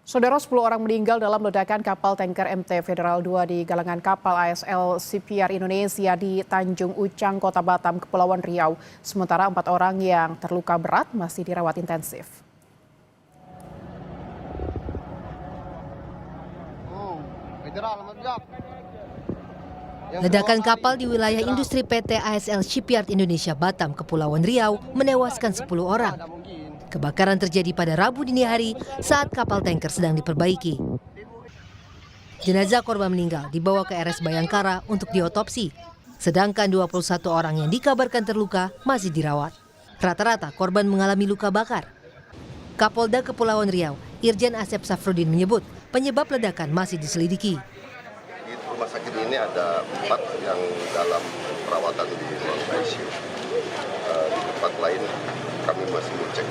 Saudara 10 orang meninggal dalam ledakan kapal tanker MT Federal 2 di galangan kapal ASL CPR Indonesia di Tanjung Ucang, Kota Batam, Kepulauan Riau. Sementara 4 orang yang terluka berat masih dirawat intensif. Ledakan kapal di wilayah industri PT ASL Shipyard Indonesia Batam, Kepulauan Riau menewaskan 10 orang. Kebakaran terjadi pada Rabu dini hari saat kapal tanker sedang diperbaiki. Jenazah korban meninggal dibawa ke RS Bayangkara untuk diotopsi, sedangkan 21 orang yang dikabarkan terluka masih dirawat. Rata-rata korban mengalami luka bakar. Kapolda Kepulauan Riau, Irjen Asep Safrudin menyebut penyebab ledakan masih diselidiki. Di rumah sakit ini ada 4 yang dalam perawatan di ruang ICU. Di tempat lain kami masih ngecek.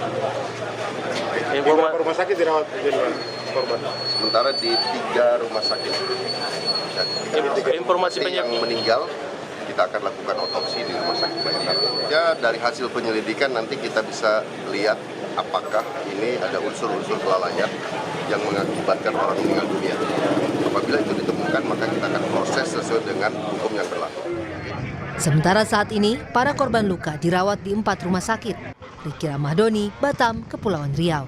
Beberapa rumah sakit dirawat korban? Sementara di 3 rumah sakit. Informasi yang meninggal kita akan lakukan otopsi di rumah sakit Bayangkara. Ya, dari hasil penyelidikan nanti kita bisa lihat apakah ini ada unsur-unsur kelalaian yang mengakibatkan orang meninggal dunia. Apabila itu ditemukan, maka kita akan proses sesuai dengan hukum yang berlaku. Sementara saat ini, para korban luka dirawat di 4 rumah sakit. Riki Ramadhani, Batam, Kepulauan Riau.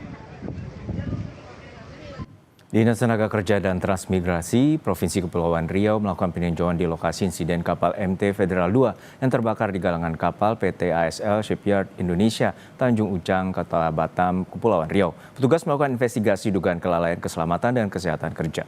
Dinas Tenaga Kerja dan Transmigrasi Provinsi Kepulauan Riau melakukan peninjauan di lokasi insiden kapal MT Federal 2 yang terbakar di galangan kapal PT ASL Shipyard Indonesia, Tanjung Ucang, Kota Batam, Kepulauan Riau. Petugas melakukan investigasi dugaan kelalaian keselamatan dan kesehatan kerja.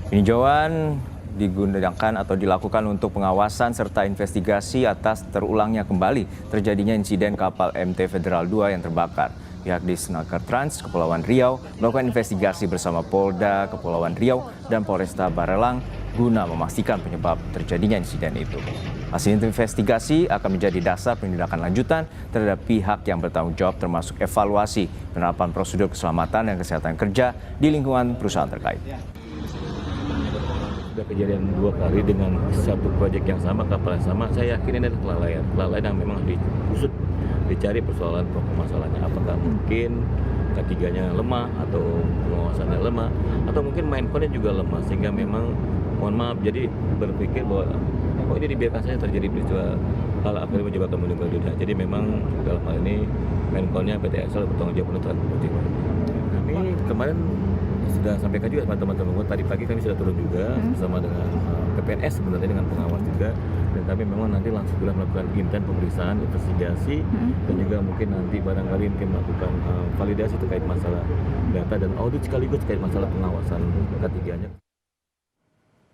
Peninjauan digunakan atau dilakukan untuk pengawasan serta investigasi atas terulangnya kembali terjadinya insiden kapal MT Federal 2 yang terbakar. Pihak Disnaker Trans Kepulauan Riau melakukan investigasi bersama Polda Kepulauan Riau dan Polresta Barelang guna memastikan penyebab terjadinya insiden itu. Hasil investigasi akan menjadi dasar penindakan lanjutan terhadap pihak yang bertanggung jawab termasuk evaluasi penerapan prosedur keselamatan dan kesehatan kerja di lingkungan perusahaan terkait. Sudah kejadian 2 kali dengan satu proyek yang sama, kapal yang sama. Saya yakin ini adalah kelalaian yang memang diusut, dicari persoalan pokok masalahnya. Apakah mungkin ketiganya lemah atau pengawasannya lemah atau mungkin mindcon-nya juga lemah sehingga memang mohon maaf jadi berpikir bahwa kok ini dibiarkan saja terjadi peristiwa hal akhirnya menyebabkan meninggal dunia. Jadi memang dalam hal ini mindcon-nya PT ASL bertanggung jawab penuh terhadap kami kemarin sudah sampaikan juga sama teman-teman. Tadi pagi kami sudah turun juga bersama dengan PPNS sebenarnya dengan pengawas juga, dan kami memang nanti langsung sudah melakukan intent pemeriksaan, investigasi dan juga mungkin nanti barangkali mungkin melakukan validasi terkait masalah data dan audit sekaligus terkait masalah pengawasan ketiganya.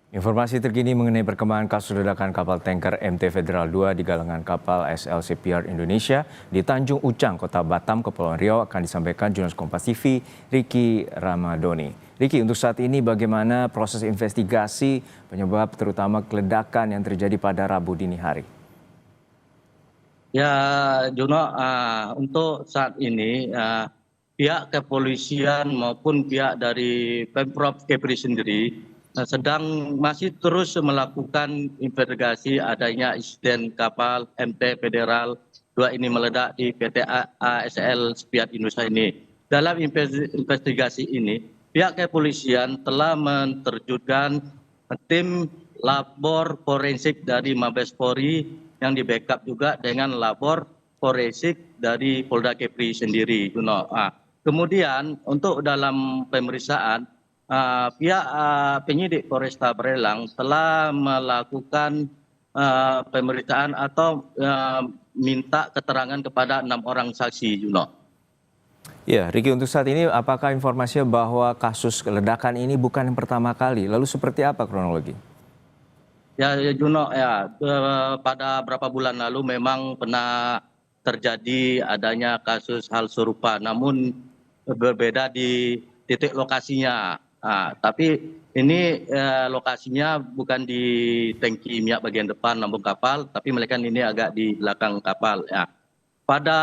Informasi terkini mengenai perkembangan kasus ledakan kapal tanker MT Federal 2 di galangan kapal ASL Shipyard Indonesia di Tanjung Ucang, Kota Batam, Kepulauan Riau akan disampaikan jurnalis Kompas TV Riki Ramadhani. Riki, untuk saat ini bagaimana proses investigasi penyebab terutama ledakan yang terjadi pada Rabu dini hari? Ya, Juno, untuk saat ini pihak kepolisian maupun pihak dari Pemprov Kepri sendiri masih terus melakukan investigasi adanya insiden kapal MT Federal 2 ini meledak di PT ASL Shipyard Indonesia ini. Dalam investigasi ini, pihak kepolisian telah menerjunkan tim labor forensik dari Mabes Polri yang di backup juga dengan labor forensik dari Polda Kepri sendiri. Kemudian untuk dalam pemeriksaan, pihak penyidik Polresta Barelang telah melakukan pemeriksaan atau minta keterangan kepada 6 orang saksi, Juno. Ya, Riki, untuk saat ini apakah informasinya bahwa kasus ledakan ini bukan yang pertama kali? Lalu seperti apa kronologi? Ya, Juno, ya pada beberapa bulan lalu memang pernah terjadi adanya kasus hal serupa, namun berbeda di titik lokasinya. Tapi ini lokasinya bukan di tangki minyak bagian depan lambung kapal, tapi mereka ini agak di belakang kapal. Ya. Pada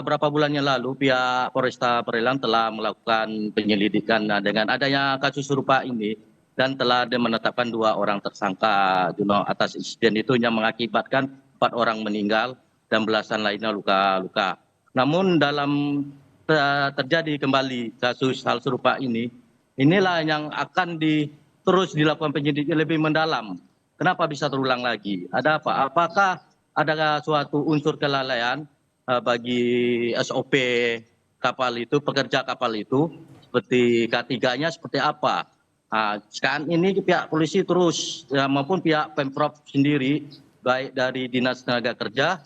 beberapa bulan yang lalu, pihak Polresta Barelang telah melakukan penyelidikan dengan adanya kasus serupa ini dan telah menetapkan 2 orang tersangka Juno atas insiden itu yang mengakibatkan 4 orang meninggal dan belasan lainnya luka-luka. Namun dalam terjadi kembali kasus hal serupa ini, inilah yang akan terus dilakukan penyelidikan lebih mendalam. Kenapa bisa terulang lagi? Ada apa? Apakah ada suatu unsur kelalaian bagi SOP kapal itu, pekerja kapal itu, seperti K3-nya seperti apa? Sekarang ini pihak polisi terus maupun pihak Pemprov sendiri, baik dari Dinas Tenaga Kerja,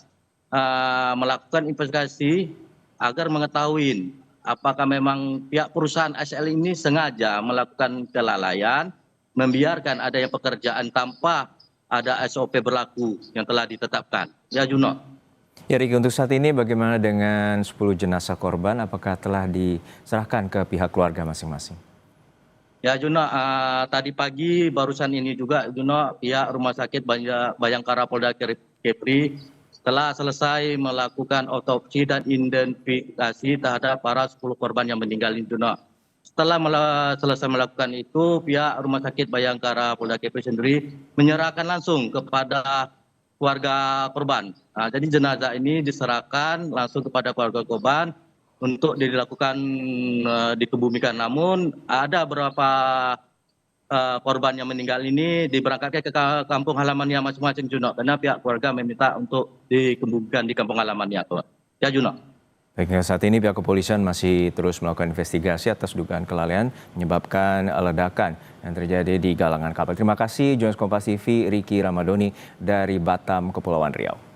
melakukan investigasi agar mengetahui apakah memang pihak perusahaan SL ini sengaja melakukan kelalaian, membiarkan adanya pekerjaan tanpa ada SOP berlaku yang telah ditetapkan. Ya, Juno. Ya Riki, untuk saat ini bagaimana dengan 10 jenazah korban? Apakah telah diserahkan ke pihak keluarga masing-masing? Ya, Juno, tadi pagi barusan ini juga, Juno, pihak Rumah Sakit Bayangkara Polda Kepri telah selesai melakukan otopsi dan identifikasi terhadap para 10 korban yang meninggal ini, Juno. Setelah selesai melakukan itu, pihak Rumah Sakit Bayangkara Polda Kepri sendiri menyerahkan langsung kepada keluarga korban. Jadi jenazah ini diserahkan langsung kepada keluarga korban untuk dilakukan dikebumikan. Namun ada beberapa korban yang meninggal ini diberangkatkan ke kampung halamannya masing-masing, Juno, karena pihak keluarga meminta untuk dikebumikan di kampung halamannya. Ya, Juno. Baik, saat ini pihak kepolisian masih terus melakukan investigasi atas dugaan kelalaian menyebabkan ledakan yang terjadi di galangan kapal. Terima kasih jurnalis Kompas TV Riki Ramadhani dari Batam, Kepulauan Riau.